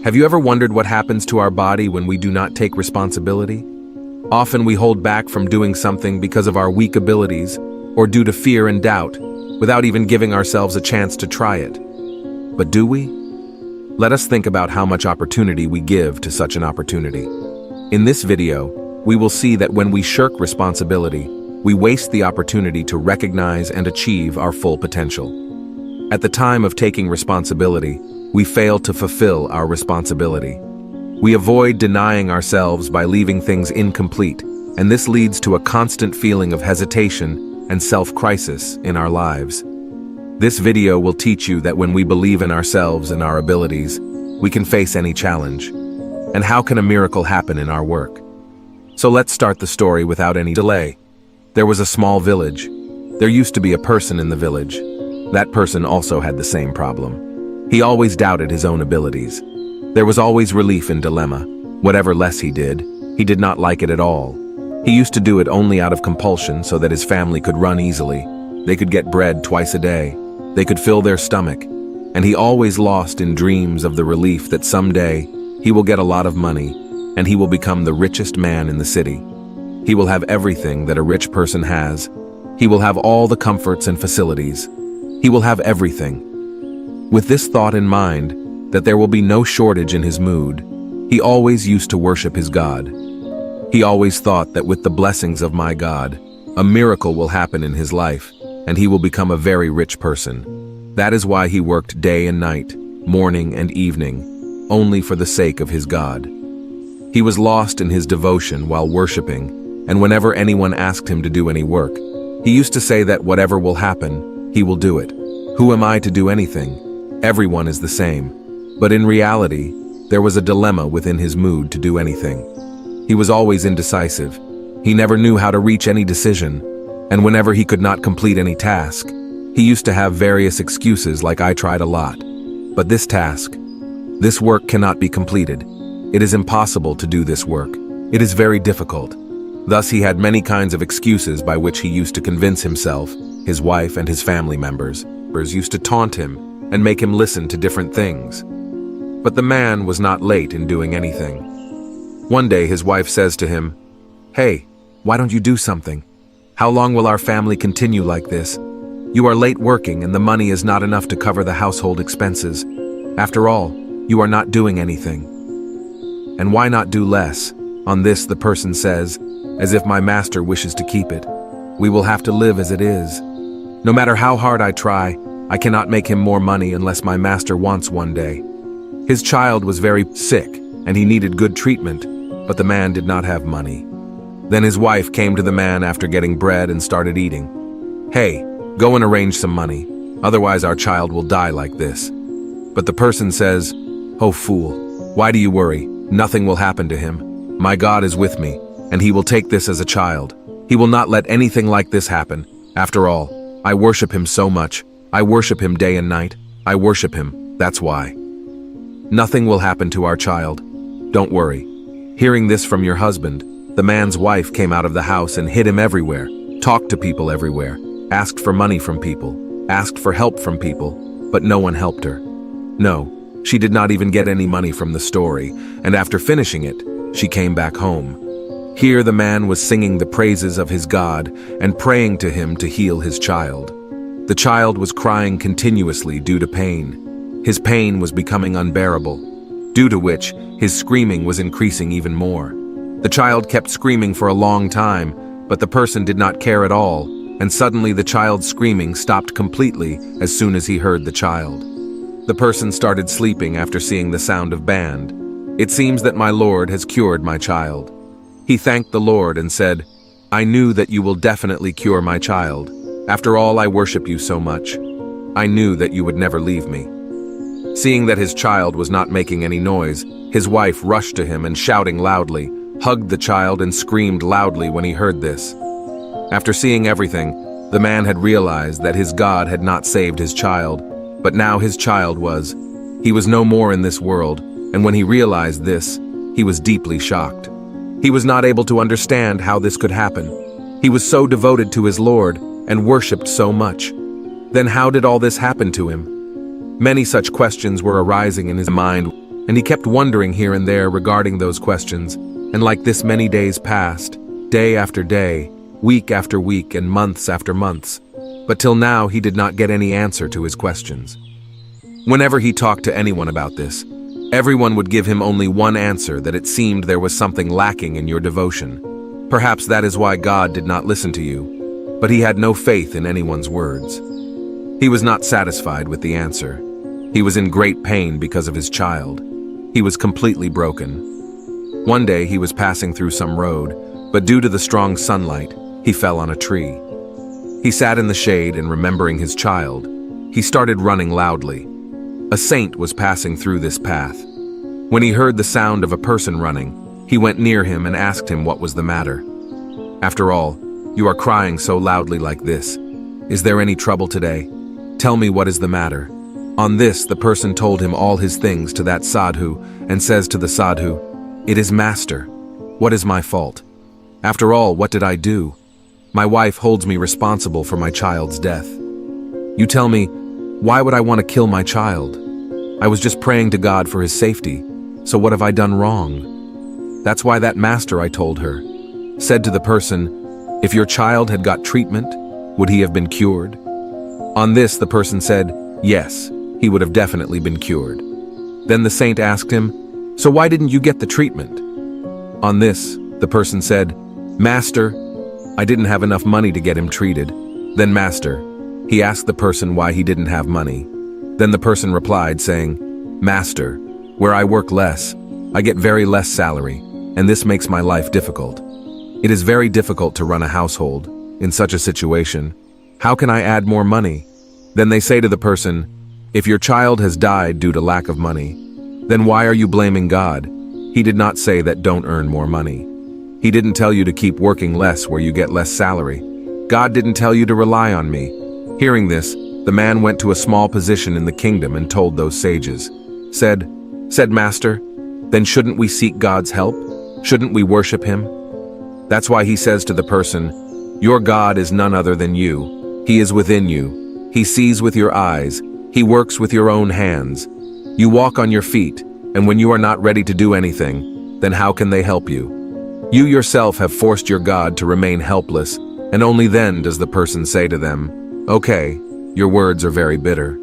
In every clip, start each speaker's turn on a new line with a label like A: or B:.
A: Have you ever wondered what happens to our body when we do not take responsibility? Often we hold back from doing something because of our weak abilities or due to fear and doubt, without even giving ourselves a chance to try it. But do we? Let us think about how much opportunity we give to such an opportunity. In this video, we will see that when we shirk responsibility, we waste the opportunity to recognize and achieve our full potential. At the time of taking responsibility, we fail to fulfill our responsibility. We avoid denying ourselves by leaving things incomplete, and this leads to a constant feeling of hesitation and self-crisis in our lives. This video will teach you that when we believe in ourselves and our abilities, we can face any challenge. And how can a miracle happen in our work? So let's start the story without any delay. There was a small village. There used to be a person in the village. That person also had the same problem. He always doubted his own abilities. There was always relief in dilemma. Whatever less he did not like it at all. He used to do it only out of compulsion so that his family could run easily. They could get bread twice a day. They could fill their stomach. And he always lost in dreams of the relief that someday he will get a lot of money and he will become the richest man in the city. He will have everything that a rich person has. He will have all the comforts and facilities. He will have everything. With this thought in mind, that there will be no shortage in his mood, he always used to worship his God. He always thought that with the blessings of my God, a miracle will happen in his life, and he will become a very rich person. That is why he worked day and night, morning and evening, only for the sake of his God. He was lost in his devotion while worshiping, and whenever anyone asked him to do any work, he used to say that whatever will happen, he will do it. Who am I to do anything? Everyone is the same. But in reality, there was a dilemma within his mood to do anything. He was always indecisive. He never knew how to reach any decision, and whenever he could not complete any task, he used to have various excuses like I tried a lot. But this work cannot be completed. It is impossible to do this work. It is very difficult. Thus he had many kinds of excuses by which he used to convince himself, his wife and his family members used to taunt him and make him listen to different things. But the man was not late in doing anything. One day his wife says to him, "Hey, why don't you do something? How long will our family continue like this? You are late working and the money is not enough to cover the household expenses. After all, you are not doing anything. And why not do less?" On this the person says, "As if my master wishes to keep it. We will have to live as it is. No matter how hard I try, I cannot make him more money unless my master wants one day." His child was very sick and he needed good treatment, but the man did not have money. Then his wife came to the man after getting bread and started eating. "Hey, go and arrange some money, otherwise our child will die like this." But the person says, "Oh fool, why do you worry? Nothing will happen to him. My God is with me, and he will take this as a child. He will not let anything like this happen. After all, I worship him so much. I worship him day and night. I worship him, that's why. Nothing will happen to our child. Don't worry." Hearing this from your husband, the man's wife came out of the house and hid him everywhere, talked to people everywhere, asked for money from people, asked for help from people, but no one helped her. No, she did not even get any money from the story, and after finishing it, she came back home. Here the man was singing the praises of his God and praying to him to heal his child. The child was crying continuously due to pain. His pain was becoming unbearable, due to which his screaming was increasing even more. The child kept screaming for a long time, but the person did not care at all, and suddenly the child's screaming stopped completely as soon as he heard the child. The person started sleeping after seeing the sound of band. "It seems that my Lord has cured my child." He thanked the Lord and said, "I knew that you will definitely cure my child. After all, I worship you so much. I knew that you would never leave me." Seeing that his child was not making any noise, his wife rushed to him and shouting loudly, hugged the child and screamed loudly when he heard this. After seeing everything, the man had realized that his God had not saved his child, but now his child was. He was no more in this world, and when he realized this, he was deeply shocked. He was not able to understand how this could happen. He was so devoted to his Lord and worshipped so much. Then how did all this happen to him? Many such questions were arising in his mind. and he kept wondering here and there regarding those questions, and like this many days passed, day after day, week after week, and months after months, but till now he did not get any answer to his questions. Whenever he talked to anyone about this, everyone would give him only one answer, that it seemed there was something lacking in your devotion. Perhaps that is why God did not listen to you, but he had no faith in anyone's words. He was not satisfied with the answer. He was in great pain because of his child. He was completely broken. One day he was passing through some road, but due to the strong sunlight, he fell on a tree. He sat in the shade and, remembering his child, he started running loudly. A saint was passing through this path. When he heard the sound of a person running, he went near him and asked him what was the matter. "After all, you are crying so loudly like this. Is there any trouble today? Tell me what is the matter." On this, the person told him all his things to that sadhu and says to the sadhu, "It is Master. What is my fault? After all, what did I do? My wife holds me responsible for my child's death. You tell me, why would I want to kill my child? I was just praying to God for his safety, so what have I done wrong?" That's why that master, I told her, said to the person, "If your child had got treatment, would he have been cured?" On this, the person said, "Yes, he would have definitely been cured." Then the saint asked him, "So why didn't you get the treatment?" On this, the person said, "Master, I didn't have enough money to get him treated." Then Master, he asked the person why he didn't have money. Then the person replied saying, "Master, where I work less, I get very less salary, and this makes my life difficult. It is very difficult to run a household. In such a situation, how can I add more money?" Then they say to the person, "If your child has died due to lack of money, then why are you blaming God? He did not say that don't earn more money. He didn't tell you to keep working less where you get less salary. God didn't tell you to rely on me." Hearing this, the man went to a small position in the kingdom and told those sages, said, "Master, then shouldn't we seek God's help? Shouldn't we worship him?" That's why he says to the person, "Your God is none other than you. He is within you. He sees with your eyes. He works with your own hands. You walk on your feet, and when you are not ready to do anything, then how can they help you? You yourself have forced your God to remain helpless, and only then does the person say to them, 'Okay, your words are very bitter.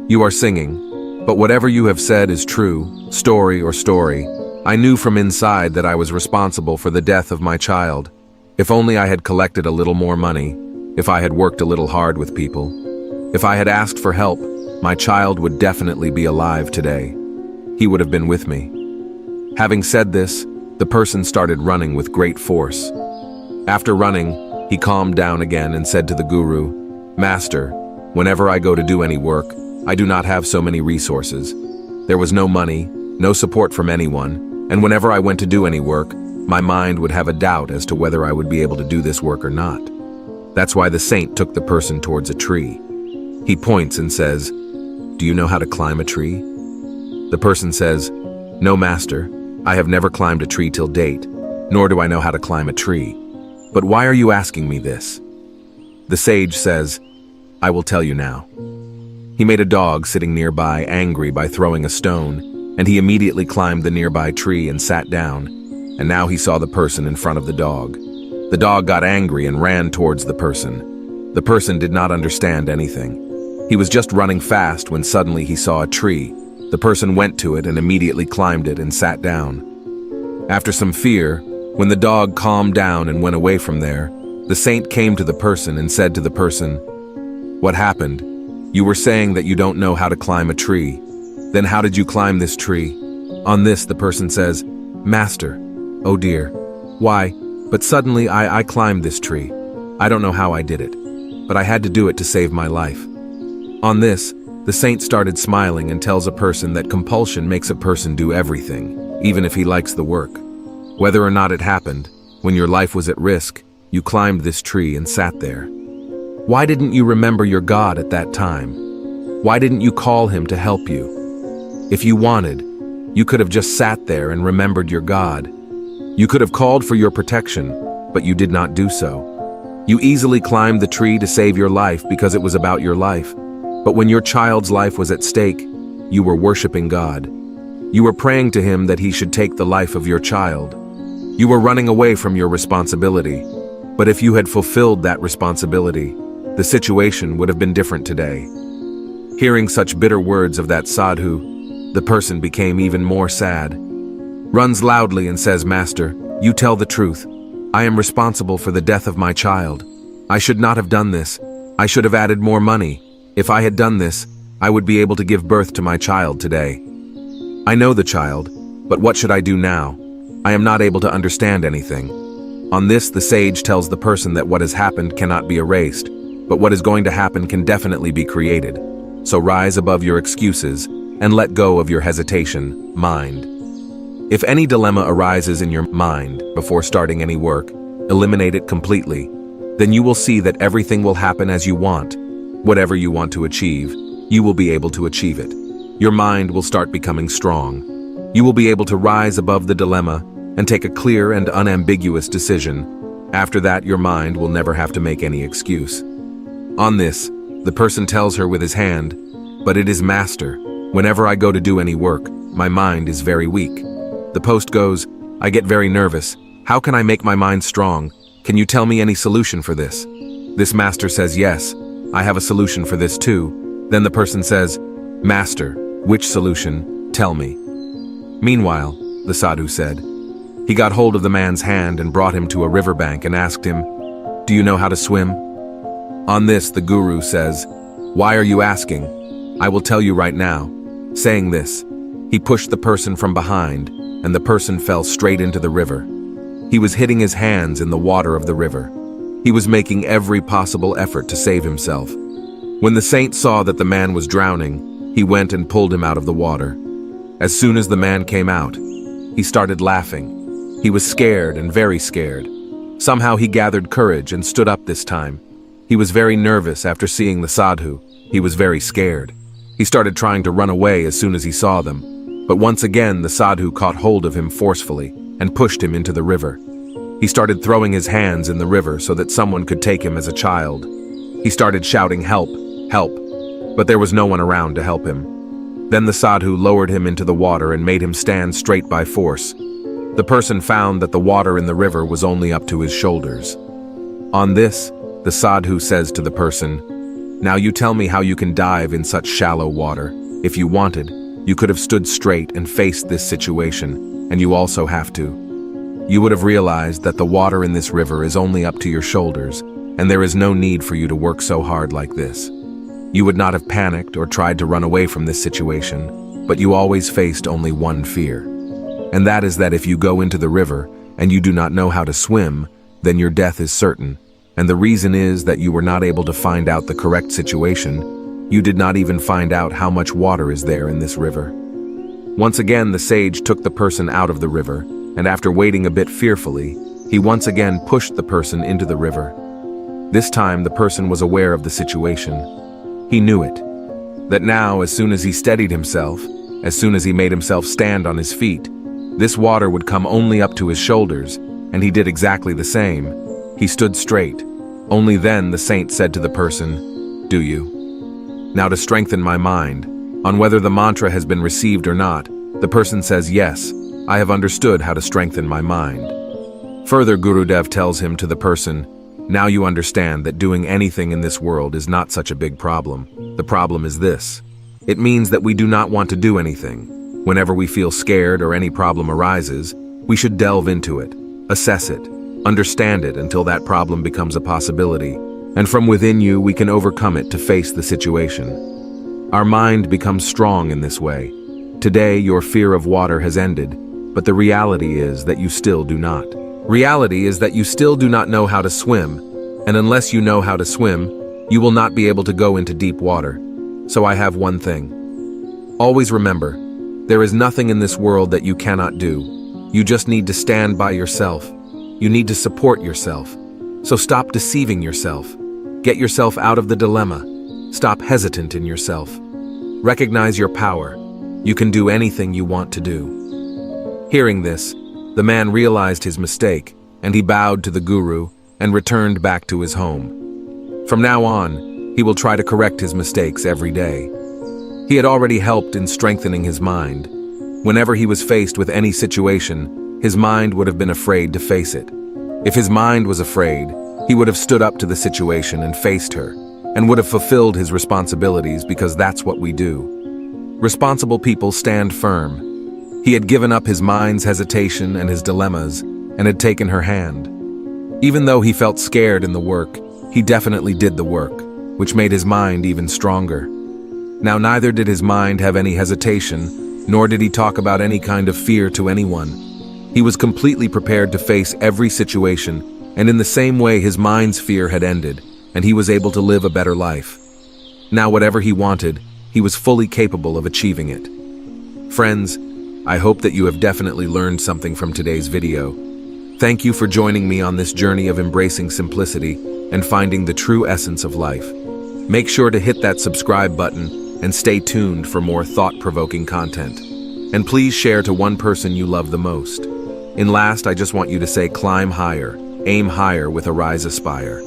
A: You are singing, but whatever you have said is true, story or story. I knew from inside that I was responsible for the death of my child. If only I had collected a little more money, if I had worked a little hard with people, if I had asked for help, my child would definitely be alive today. He would have been with me." Having said this, the person started running with great force. After running, he calmed down again and said to the guru, "Master, whenever I go to do any work, I do not have so many resources. There was no money, no support from anyone, and whenever I went to do any work, my mind would have a doubt as to whether I would be able to do this work or not." That's why the saint took the person towards a tree. He points and says, "Do you know how to climb a tree?" The person says, "No, Master, I have never climbed a tree till date, nor do I know how to climb a tree. But why are you asking me this?" The sage says, "I will tell you now." He made a dog sitting nearby angry by throwing a stone, and he immediately climbed the nearby tree and sat down, and now he saw the person in front of the dog. The dog got angry and ran towards the person. The person did not understand anything. He was just running fast when suddenly he saw a tree. The person went to it and immediately climbed it and sat down. After some fear, when the dog calmed down and went away from there, the saint came to the person and said to the person, "What happened? You were saying that you don't know how to climb a tree. Then how did you climb this tree?" On this, the person says, "Master, oh dear, why, but suddenly I climbed this tree. I don't know how I did it, but I had to do it to save my life." On this, the saint started smiling and tells a person that compulsion makes a person do everything, even if he likes the work. Whether or not it happened, when your life was at risk, you climbed this tree and sat there. Why didn't you remember your God at that time? Why didn't you call him to help you? If you wanted, you could have just sat there and remembered your God. You could have called for your protection, but you did not do so. You easily climbed the tree to save your life because it was about your life. But when your child's life was at stake, you were worshiping God. You were praying to him that he should take the life of your child. You were running away from your responsibility. But if you had fulfilled that responsibility, the situation would have been different today. Hearing such bitter words of that sadhu, the person became even more sad. Runs loudly and says, "Master, you tell the truth. I am responsible for the death of my child. I should not have done this. I should have added more money. If I had done this, I would be able to give birth to my child today. I know the child, but what should I do now? I am not able to understand anything." On this, the sage tells the person that what has happened cannot be erased, but what is going to happen can definitely be created. So rise above your excuses and let go of your hesitation, mind. If any dilemma arises in your mind before starting any work, eliminate it completely. Then you will see that everything will happen as you want. Whatever you want to achieve, you will be able to achieve it. Your mind will start becoming strong. You will be able to rise above the dilemma and take a clear and unambiguous decision. After that, your mind will never have to make any excuse. On this, the person tells her with his hand, "But it is Master. Whenever I go to do any work, my mind is very weak." The post goes, "I get very nervous. How can I make my mind strong? Can you tell me any solution for this?" This master says, "Yes, I have a solution for this too." Then the person says, "Master, which solution? Tell me." Meanwhile, the sadhu said, he got hold of the man's hand and brought him to a riverbank and asked him, "Do you know how to swim?" On this, the guru says, "Why are you asking? I will tell you right now." Saying this, he pushed the person from behind, and the person fell straight into the river. He was hitting his hands in the water of the river. He was making every possible effort to save himself. When the saint saw that the man was drowning, he went and pulled him out of the water. As soon as the man came out, he started laughing. He was scared and very scared. Somehow he gathered courage and stood up this time. He was very nervous after seeing the sadhu. He was very scared. He started trying to run away as soon as he saw them. But once again, the sadhu caught hold of him forcefully and pushed him into the river. He started throwing his hands in the river so that someone could take him as a child. He started shouting, "Help, help," but there was no one around to help him. Then the sadhu lowered him into the water and made him stand straight by force. The person found that the water in the river was only up to his shoulders. On this, the sadhu says to the person, "Now you tell me how you can dive in such shallow water. If you wanted, you could have stood straight and faced this situation, and you also have to. You would have realized that the water in this river is only up to your shoulders, and there is no need for you to work so hard like this. You would not have panicked or tried to run away from this situation, but you always faced only one fear. And that is that if you go into the river and you do not know how to swim, then your death is certain. And the reason is that you were not able to find out the correct situation. You did not even find out how much water is there in this river." Once again, the sage took the person out of the river, and after waiting a bit fearfully, he once again pushed the person into the river. This time, the person was aware of the situation. He knew it. That now, as soon as he steadied himself, as soon as he made himself stand on his feet, this water would come only up to his shoulders, and he did exactly the same. He stood straight. Only then the saint said to the person, "Do you?" Now to strengthen my mind, on whether the mantra has been received or not, the person says, "Yes, I have understood how to strengthen my mind." Further, Gurudev tells him to the person, "Now you understand that doing anything in this world is not such a big problem. The problem is this. It means that we do not want to do anything. Whenever we feel scared or any problem arises, we should delve into it, assess it, understand it until that problem becomes a possibility, and from within you we can overcome it to face the situation. Our mind becomes strong in this way. Today your fear of water has ended, but the reality is that you still do not. Reality is that you still do not know how to swim, and unless you know how to swim, you will not be able to go into deep water. So I have one thing. Always remember, there is nothing in this world that you cannot do. You just need to stand by yourself. You need to support yourself. So stop deceiving yourself. Get yourself out of the dilemma. Stop hesitant in yourself. Recognize your power. You can do anything you want to do." Hearing this, the man realized his mistake, and he bowed to the guru and returned back to his home. From now on, he will try to correct his mistakes every day. He had already helped in strengthening his mind. Whenever he was faced with any situation, his mind would have been afraid to face it. If his mind was afraid, he would have stood up to the situation and faced her, and would have fulfilled his responsibilities because that's what we do. Responsible people stand firm. He had given up his mind's hesitation and his dilemmas, and had taken her hand. Even though he felt scared in the work, he definitely did the work, which made his mind even stronger. Now neither did his mind have any hesitation, nor did he talk about any kind of fear to anyone. He was completely prepared to face every situation, and in the same way his mind's fear had ended, and he was able to live a better life. Now whatever he wanted, he was fully capable of achieving it. Friends, I hope that you have definitely learned something from today's video. Thank you for joining me on this journey of embracing simplicity and finding the true essence of life. Make sure to hit that subscribe button and stay tuned for more thought-provoking content. And please share to one person you love the most. And last, I just want you to say climb higher, aim higher with Arise Aspire.